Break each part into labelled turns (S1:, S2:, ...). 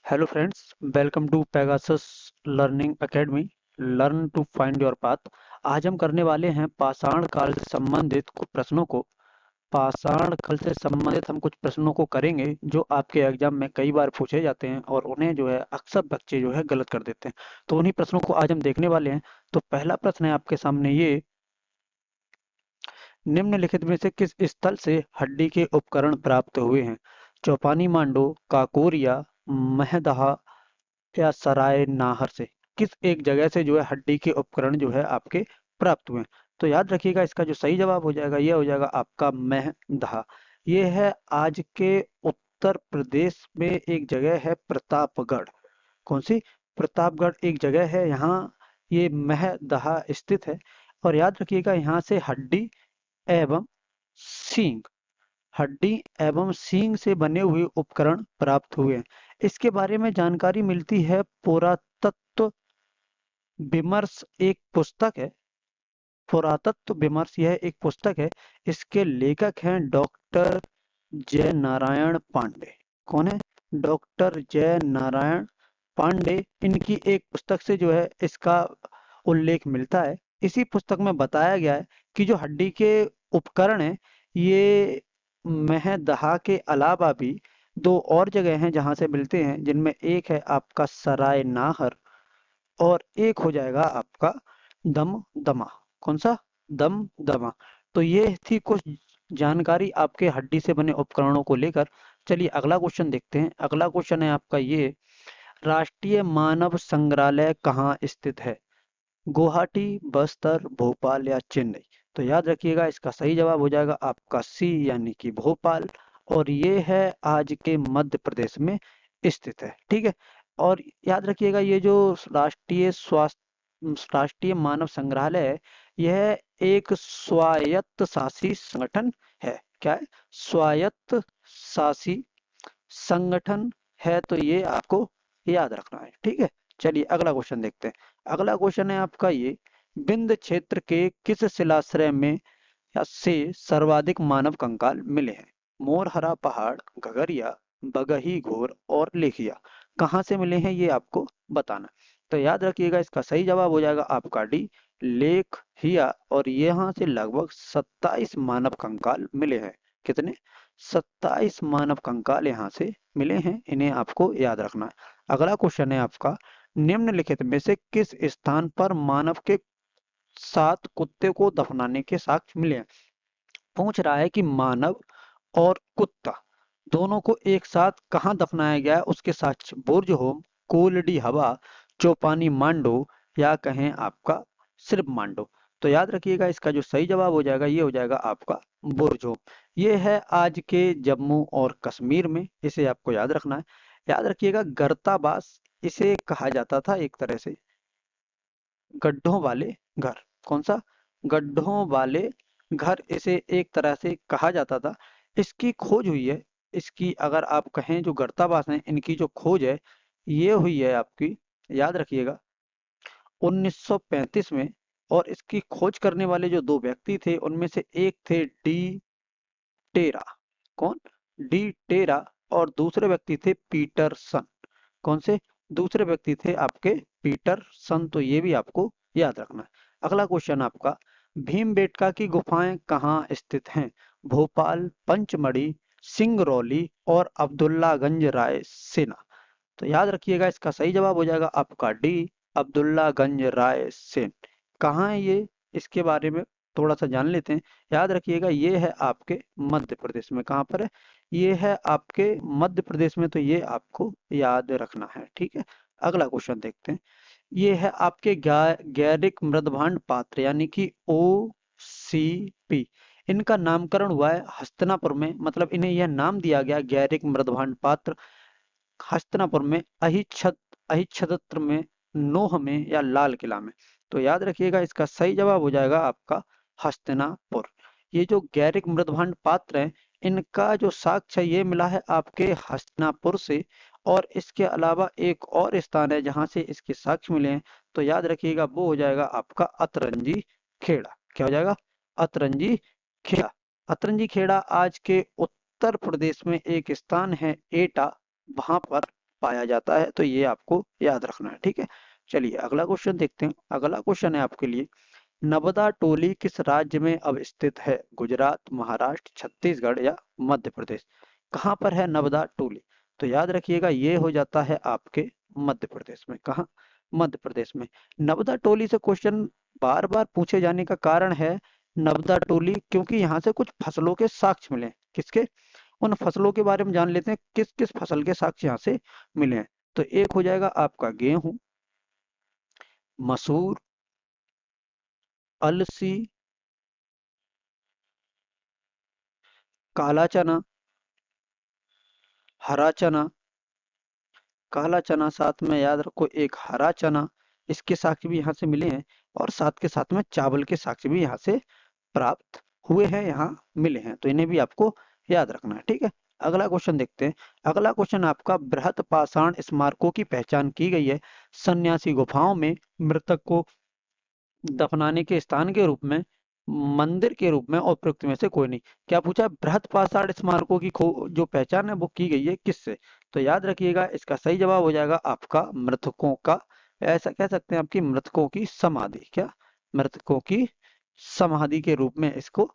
S1: Hello friends, welcome to Pegasus learning academy. Learn to find your path. आज हम करने वाले हैं पाषाण काल से संबंधित कुछ प्रश्नों को। पाषाण काल से संबंधित हम कुछ प्रश्नों को करेंगे जो आपके एग्जाम में कई बार पूछे जाते हैं और उन्हें जो है अक्सर बच्चे जो है गलत कर देते हैं। तो उन्हीं प्रश्नों को आज हम देखने वाले हैं। तो पहला प्रश्न है आपके सामने ये, निम्नलिखित में से किस स्थल से हड्डी के उपकरण प्राप्त हुए हैं? चौपानी मांडो, काकोरिया, महदहा या सराय नाहर से। किस एक जगह से जो है हड्डी के उपकरण जो है आपके प्राप्त हुए हैं? तो याद रखिएगा, इसका जो सही जवाब हो जाएगा ये हो जाएगा आपका महदहा। ये है आज के उत्तर प्रदेश में एक जगह है प्रतापगढ़। कौन सी? प्रतापगढ़ एक जगह है, यहाँ ये महदहा स्थित है। और याद रखिएगा, यहाँ से हड्डी एवं सींग, हड्डी एवं सींग से बने हुए उपकरण प्राप्त हुए हैं। इसके बारे में जानकारी मिलती है पुरातत्व विमर्श एक पुस्तक है। पुरातत्व विमर्श यह एक पुस्तक है। इसके लेखक हैं डॉक्टर जय नारायण पांडे। कौन है? डॉक्टर जय नारायण पांडे। इनकी एक पुस्तक से जो है इसका उल्लेख मिलता है। इसी पुस्तक में बताया गया है कि जो हड्डी के उपकरण हैं, ये महदहा के अलावा भी दो और जगह हैं जहां से मिलते हैं, जिनमें एक है आपका सराय नाहर और एक हो जाएगा आपका दमदमा। कौन सा? दमदमा। तो ये थी कुछ जानकारी आपके हड्डी से बने उपकरणों को लेकर। चलिए अगला क्वेश्चन देखते हैं। अगला क्वेश्चन है आपका ये, राष्ट्रीय मानव संग्रहालय कहाँ स्थित है? गुवाहाटी, बस्तर, भोपाल या चेन्नई? तो याद रखिएगा, इसका सही जवाब हो जाएगा आपका सी, यानी कि भोपाल। और ये है आज के मध्य प्रदेश में स्थित है। ठीक है। और याद रखिएगा, ये जो राष्ट्रीय मानव संग्रहालय है, यह एक स्वायत्त शासी संगठन है। क्या है? स्वायत्त शासी संगठन है। तो ये आपको याद रखना है। ठीक है। चलिए अगला क्वेश्चन देखते हैं। अगला क्वेश्चन है आपका ये, विंध्य क्षेत्र के किस शिलाश्रय में या से सर्वाधिक मानव कंकाल मिले हैं? मोरहरा पहाड़, घगरिया, बगही घोर और लेखिया। कहाँ से मिले हैं ये आपको बताना। तो याद रखिएगा, इसका सही जवाब हो जाएगा आपका डी, लेखिया। और यहाँ से लगभग 27 मानव कंकाल मिले हैं। कितने? 27 मानव कंकाल यहाँ से मिले हैं। इन्हें आपको याद रखना है। अगला क्वेश्चन है आपका, निम्नलिखित में से किस स्थान पर मानव के साथ कुत्ते को दफनाने के साक्ष्य मिले हैं? पूछ रहा है कि मानव और कुत्ता दोनों को एक साथ कहाँ दफनाया गया है, उसके साक्ष्य। बुर्ज होम, कोलडी हवा, चौपानी मांडो या कहें आपका सिर्फ मांडो? तो याद रखिएगा, इसका जो सही जवाब हो जाएगा ये हो जाएगा आपका बुर्ज होम। ये है आज के जम्मू और कश्मीर में। इसे आपको याद रखना है। याद रखिएगा, गर्ताबास इसे कहा जाता था एक तरह से, गड्ढों वाले घर। कौन सा? गड्ढों वाले घर इसे एक तरह से कहा जाता था। इसकी खोज हुई है, इसकी अगर आप कहें जो गर्ताबास हैं, इनकी जो खोज है ये हुई है आपकी, याद रखिएगा, 1935 में। और इसकी खोज करने वाले जो दो व्यक्ति थे, उनमें से एक थे डी टेरा। कौन? डी टेरा। और दूसरे व्यक्ति थे पीटरसन। कौन से? दूसरे व्यक्ति थे आपके पीटरसन। तो ये भी आपको याद रखना है। अगला क्वेश्चन आपका, भीमबेटका की गुफाएं कहाँ स्थित हैं? भोपाल, पंचमढ़ी, सिंगरौली और अब्दुल्लागंज राय सेना? तो याद रखिएगा, इसका सही जवाब हो जाएगा आपका डी, अब्दुल्लागंज राय सेन। कहाँ है ये? इसके बारे में थोड़ा सा जान लेते हैं। याद रखिएगा, ये है आपके मध्य प्रदेश में। कहाँ पर है? ये है आपके मध्य प्रदेश में। तो ये आपको याद रखना है। ठीक है। अगला क्वेश्चन देखते हैं। ये है आपके गैरिक मृदभांड पात्र, यानी कि OCP। इनका नामकरण हुआ है हस्तिनापुर में। मतलब इन्हें यह नाम दिया गया गैरिक मृदभांड पात्र हस्तिनापुर में, अहिच्छत्र में, नोह में या लाल किला में? तो याद रखिएगा, इसका सही जवाब हो जाएगा आपका हस्तिनापुर। ये जो गैरिक मृदभांड पात्र हैं, इनका जो साक्ष्य है ये मिला है आपके हस्तिनापुर से। और इसके अलावा एक और स्थान है जहां से इसके साक्ष्य मिले हैं। तो याद रखिएगा, वो हो जाएगा आपका अतरंजी खेड़ा। क्या हो जाएगा? अतरंजी खेड़ा। अतरंजी खेड़ा आज के उत्तर प्रदेश में एक स्थान है, एटा। वहां पर पाया जाता है। तो ये आपको याद रखना है, ठीक है। चलिए अगला क्वेश्चन देखते हैं। अगला क्वेश्चन है आपके लिए, नर्मदा टोली किस राज्य में अवस्थित है? गुजरात, महाराष्ट्र, छत्तीसगढ़ या मध्य प्रदेश? कहाँ पर है नर्मदा टोली? तो याद रखिएगा ये हो जाता है आपके मध्य प्रदेश में। कहाँ? मध्य प्रदेश में। नर्मदा टोली से क्वेश्चन बार बार पूछे जाने का कारण है नर्मदा टोली, क्योंकि यहाँ से कुछ फसलों के साक्ष्य मिले। किसके? उन फसलों के बारे में जान लेते हैं, किस किस फसल के साक्ष्य यहाँ से मिले हैं। तो एक हो जाएगा आपका गेहूं, मसूर, अलसी, काला चना, हरा चना। काला चना, साथ में याद रखो एक हरा चना, इसके साक्ष्य भी यहाँ से मिले हैं। और साथ के साथ में चावल के साक्ष्य भी यहाँ से प्राप्त हुए हैं, यहाँ मिले हैं। तो इन्हें भी आपको याद रखना है, ठीक है। अगला क्वेश्चन देखते हैं। अगला क्वेश्चन आपका, बृहत पाषाण स्मारकों की पहचान की गई है सन्यासी गुफाओं में मृतक को दफनाने के स्थान के रूप में, मंदिर के रूप में, और प्रयुक्त में से कोई नहीं। क्या पूछा है? बृहत पाषाण स्मारकों की जो पहचान है वो की गई है किससे? तो याद रखिएगा इसका सही जवाब हो जाएगा आपका मृतकों का, ऐसा कह सकते हैं आपकी मृतकों की समाधि। क्या? मृतकों की समाधि के रूप में इसको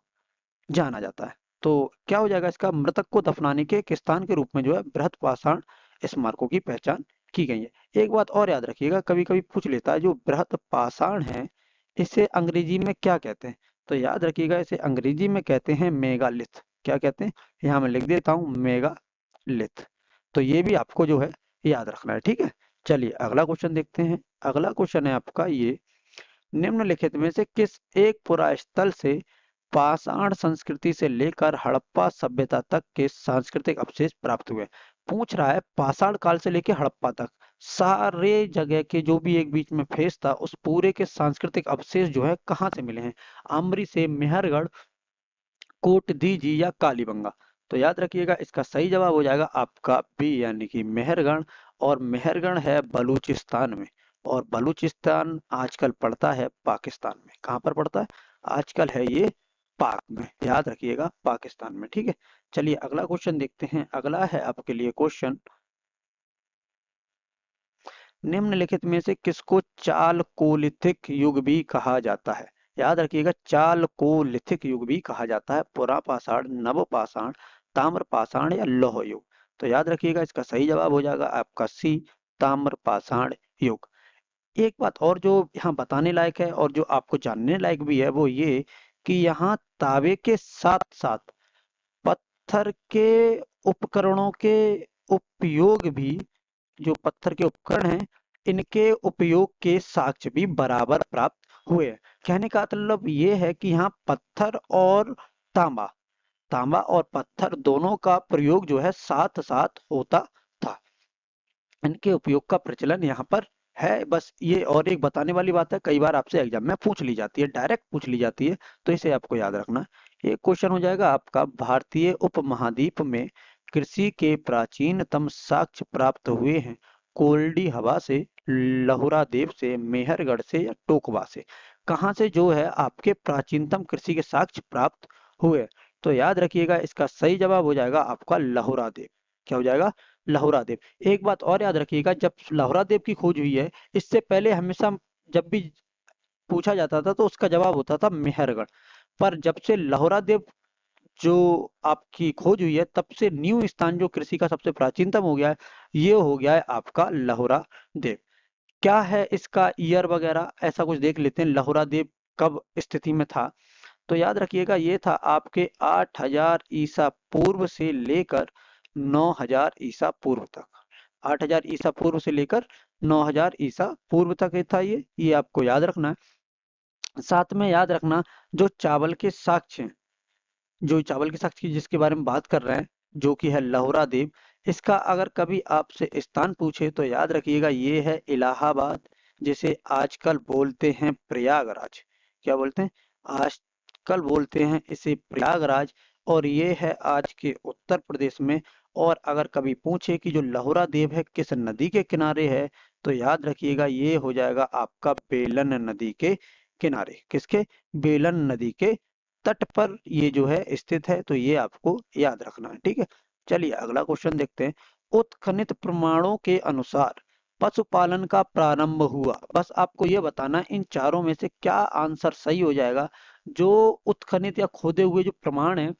S1: जाना जाता है। तो क्या हो जाएगा इसका? मृतक को दफनाने के एक स्थान के रूप में जो है बृहत पाषाण स्मारकों की पहचान की गई है। एक बात और याद रखिएगा, कभी कभी पूछ लेता है, जो बृहत पाषाण है इसे अंग्रेजी में क्या कहते हैं? तो याद रखिएगा इसे अंग्रेजी में कहते हैं मेगालिथ। क्या कहते हैं? यहाँ मैं लिख देता हूँ, मेगालिथ। तो ये भी आपको जो है याद रखना है, ठीक है। चलिए अगला क्वेश्चन देखते हैं। अगला क्वेश्चन है आपका ये, निम्नलिखित में से किस एक पुरास्थल से पाषाण संस्कृति से लेकर हड़प्पा सभ्यता तक के सांस्कृतिक अवशेष प्राप्त हुए? पूछ रहा है पाषाण काल से लेकर हड़प्पा तक सारे जगह के जो भी एक बीच में फेस था, उस पूरे के सांस्कृतिक अवशेष जो है कहाँ से मिले हैं? आमरी से, मेहरगढ़, कोटदीजी या कालीबंगा? तो याद रखिएगा इसका सही जवाब हो जाएगा आपका बी, यानी कि मेहरगढ़। और मेहरगढ़ है बलूचिस्तान में, और बलूचिस्तान आजकल पड़ता है पाकिस्तान में। कहाँ पर पड़ता है? आजकल है ये पाक में, याद रखिएगा पाकिस्तान में, ठीक है। चलिए अगला क्वेश्चन देखते हैं। अगला है आपके लिए क्वेश्चन, निम्नलिखित में से किसको चालकोलिथिक युग भी कहा जाता है? याद रखिएगा चालकोलिथिक युग भी कहा जाता है। पुरापाषाण, नवपाषाण, ताम्रपाषाण या लौह युग? तो याद रखिएगा इसका सही जवाब हो जाएगा आपका सी, ताम्रपाषाण युग। एक बात और जो यहाँ बताने लायक है और जो आपको जानने लायक भी है वो ये कि यहाँ तावे के साथ साथ पत्थर के उपकरणों के उपयोग भी, जो पत्थर के उपकरण हैं इनके उपयोग के साक्ष्य भी बराबर प्राप्त हुए हैं। कहने का मतलब ये है कि यहाँ पत्थर और तांबा, तांबा और पत्थर दोनों का प्रयोग जो है साथ साथ होता था। इनके उपयोग का प्रचलन यहाँ पर है। बस ये और एक बताने वाली बात है, कई बार आपसे एग्जाम में पूछ ली जाती है, डायरेक्ट पूछ ली जाती है, तो इसे आपको याद रखना है। एक क्वेश्चन हो जाएगा आपका, भारतीय उपमहाद्वीप में कृषि के प्राचीनतम साक्ष्य प्राप्त हुए हैं कोल्डी हवा से, लहुरा देव से, मेहरगढ़ से या टोकवा से? कहाँ से जो है आपके प्राचीनतम कृषि के साक्ष्य प्राप्त हुए? तो याद रखिएगा इसका सही जवाब हो जाएगा आपका लहुरा देव। क्या हो जाएगा? लहुरा देव। एक बात और याद रखिएगा, जब लहुरा देव की खोज हुई है, इससे पहले हमेशा जब भी पूछा जाता था तो उसका जवाब होता था मेहरगढ़। पर जब से लहुरा देव जो आपकी खोज हुई है, तब से न्यू स्थान जो कृषि का सबसे प्राचीनतम हो गया है, ये हो गया है आपका लहुरा देव। क्या है इसका ईयर वगैरह, ऐसा कुछ देख लेते हैं, लहुरा देव कब स्थिति में था? तो याद रखिएगा ये था आपके 8000 ईसा पूर्व से लेकर 9000 ईसा पूर्व तक। 8000 ईसा पूर्व से लेकर 9000 ईसा पूर्व तक था ये आपको याद रखना है। साथ में याद रखना, जो चावल के साक्ष्य हैं, जो चावल के साक्ष्य की जिसके बारे में बात कर रहे हैं, जो कि है लहुरा देव, इसका अगर कभी आपसे स्थान पूछे तो याद रखिएगा ये है इलाहाबाद, जिसे आजकल बोलते हैं प्रयागराज। क्या बोलते हैं? आजकल बोलते हैं इसे प्रयागराज, और ये है आज के उत्तर प्रदेश में। और अगर कभी पूछे कि जो लहुरा देव है किस नदी के किनारे है, तो याद रखिएगा ये हो जाएगा आपका बेलन नदी के किनारे। किसके? बेलन नदी के तट पर ये जो है स्थित है। तो ये आपको याद रखना है, ठीक है। चलिए अगला क्वेश्चन देखते हैं। उत्खनित प्रमाणों के अनुसार पशुपालन का प्रारंभ हुआ। बस आपको ये बताना इन चारों में से क्या आंसर सही हो जाएगा। जो उत्खनित या खोदे हुए जो प्रमाण है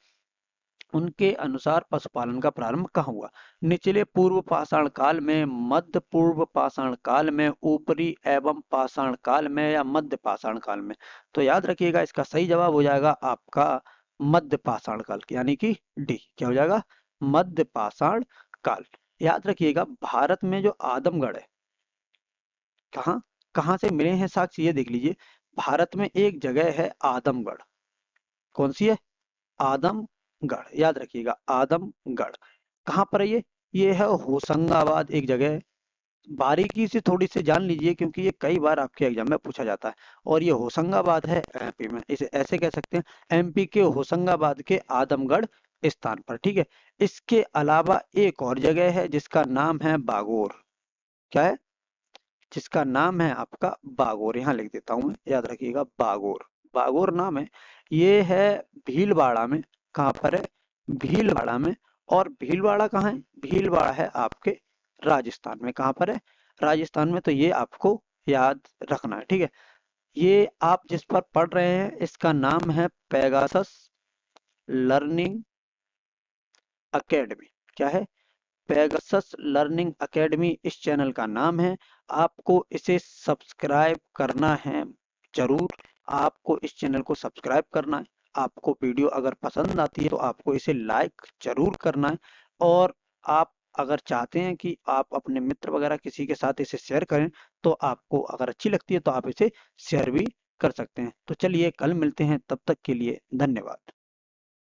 S1: उनके अनुसार पशुपालन का प्रारंभ कहाँ हुआ। निचले पूर्व पाषाण काल में, मध्य पूर्व पाषाण काल में, ऊपरी एवं पाषाण काल में या मध्य पाषाण काल में। तो याद रखिएगा इसका सही जवाब हो जाएगा आपका मध्य पाषाण काल, यानी कि डी। क्या हो जाएगा? मध्य पाषाण काल। याद रखिएगा भारत में जो आदमगढ़ है, कहाँ कहाँ से मिले हैं साक्ष्य, ये देख लीजिए। भारत में एक जगह है आदमगढ़। कौन सी है? आदमगढ़। याद रखिएगा आदमगढ़। कहाँ पर है ये है होशंगाबाद एक जगह है। बारीकी से थोड़ी सी जान लीजिए क्योंकि ये कई बार आपके एग्जाम में पूछा जाता है। और ये होशंगाबाद है एमपी में, इसे ऐसे कह सकते हैं एमपी के होशंगाबाद के आदमगढ़ स्थान पर। ठीक है। इसके अलावा एक और जगह है जिसका नाम है बागोर। क्या है? जिसका नाम है आपका बागोर। यहाँ लिख देता हूं मैं, याद रखिएगा बागोर। बागोर नाम है। ये है भीलवाड़ा में। कहाँ पर है? भीलवाड़ा में। और भीलवाड़ा कहाँ है? भीलवाड़ा है आपके राजस्थान में। कहाँ पर है? राजस्थान में। तो ये आपको याद रखना है। ठीक है। ये आप जिस पर पढ़ रहे हैं इसका नाम है पेगासस लर्निंग अकेडमी। क्या है? पेगासस लर्निंग अकेडमी इस चैनल का नाम है। आपको इसे सब्सक्राइब करना है जरूर। आपको इस चैनल को सब्सक्राइब करना है। आपको वीडियो अगर पसंद आती है तो आपको इसे लाइक जरूर करना है। और आप अगर चाहते हैं कि आप अपने मित्र वगैरह किसी के साथ इसे शेयर करें तो आपको अगर अच्छी लगती है तो आप इसे शेयर भी कर सकते हैं। तो चलिए कल मिलते हैं, तब तक के लिए धन्यवाद।